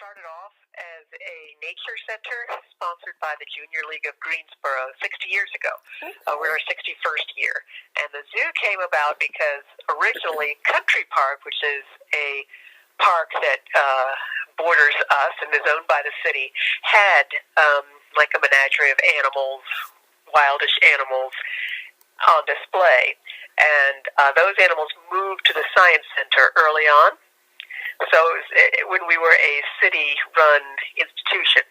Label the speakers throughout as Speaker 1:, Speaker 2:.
Speaker 1: started off as a nature center sponsored by the Junior League of Greensboro 60 years ago.
Speaker 2: Okay.
Speaker 1: We're our 61st year. And the zoo came about because originally Country Park, which is a park that borders us and is owned by the city, had like a menagerie of animals, wildish animals, on display. And those animals moved to the Science Center early on. So when we were a city-run institution.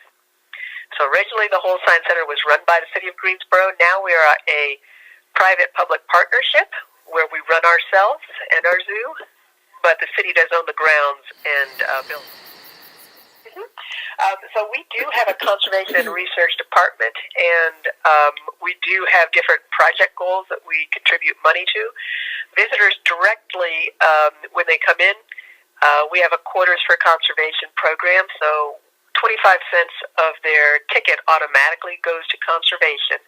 Speaker 1: So originally the whole Science Center was run by the city of Greensboro. Now we are a private-public partnership where we run ourselves and our zoo, but the city does own the grounds and buildings. So we do have a conservation and research department, and we do have different project goals that we contribute money to. Visitors directly, when they come in, we have a Quarters for Conservation program, so 25 cents of their ticket automatically goes to conservation,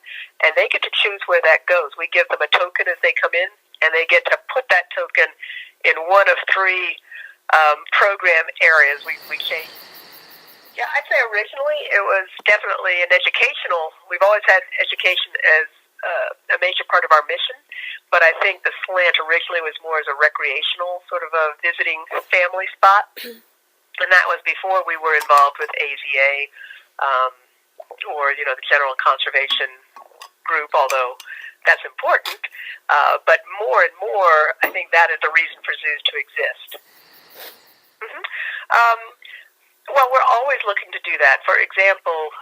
Speaker 1: and they get to choose where that goes. We give them a token as they come in, and they get to put that token in one of three program areas we change. Yeah, I'd say originally it was definitely an educational. We've always had education as a major part of our mission, but I think the slant originally was more as a recreational sort of a visiting family spot, and that was before we were involved with AZA or the general conservation group, although that's important. But more and more, I think that is the reason for zoos to exist. Well, we're always looking to do that. For example,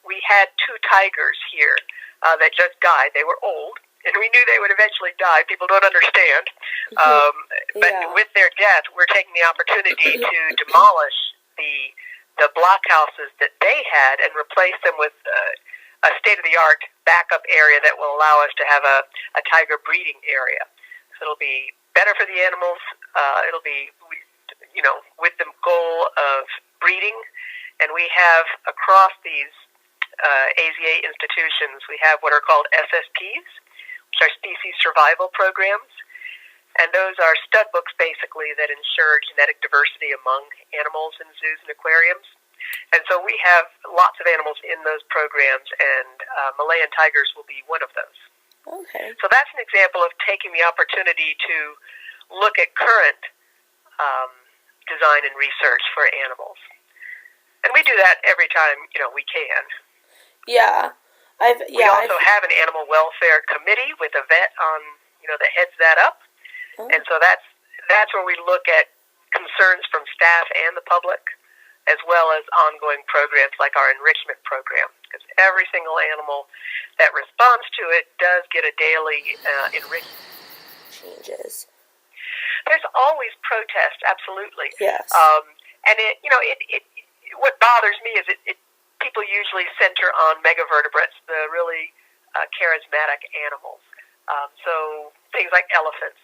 Speaker 1: we had two tigers here that just died. They were old, and we knew they would eventually die. People don't understand. But with their death, we're taking the opportunity to demolish the blockhouses that they had and replace them with a state-of-the-art backup area that will allow us to have a tiger breeding area. So it'll be better for the animals. It'll be, with the goal of breeding. And we have across these AZA institutions, we have what are called SSPs, which are species survival programs. And those are stud books, basically, that ensure genetic diversity among animals in zoos and aquariums. And so we have lots of animals in those programs, and Malayan tigers will be one of those.
Speaker 2: Okay.
Speaker 1: So that's an example of taking the opportunity to look at current design and research for animals. And we do that every time, we can.
Speaker 2: Yeah.
Speaker 1: We also have an animal welfare committee with a vet on, that heads that up.
Speaker 2: Oh.
Speaker 1: And so that's where we look at concerns from staff and the public, as well as ongoing programs like our enrichment program. Because every single animal that responds to it does get a daily enrichment.
Speaker 2: Changes.
Speaker 1: There's always protest, absolutely.
Speaker 2: Yes.
Speaker 1: And what bothers me is people usually center on megavertebrates, the really charismatic animals. So things like elephants,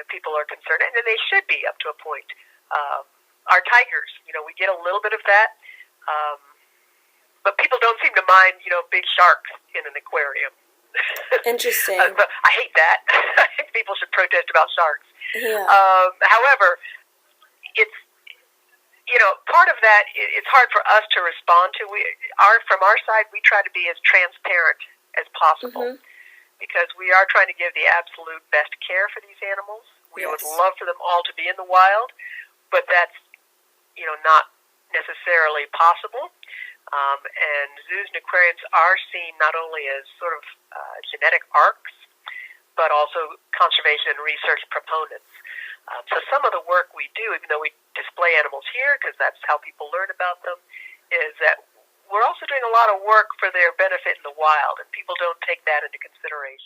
Speaker 1: people are concerned, and they should be up to a point. Our tigers, we get a little bit of that, but people don't seem to mind, big sharks in an aquarium.
Speaker 2: Interesting.
Speaker 1: But I hate that. I think people should protest about sharks.
Speaker 2: Yeah.
Speaker 1: However, it's part of that. It's hard for us to respond to. From our side, we try to be as transparent as possible because we are trying to give the absolute best care for these animals. We would love for them all to be in the wild, but that's not necessarily possible. And zoos and aquariums are seen not only as sort of genetic arcs, but also conservation and research proponents. So some of the work we do, even though we display animals here, because that's how people learn about them, is that we're also doing a lot of work for their benefit in the wild, and people don't take that into consideration.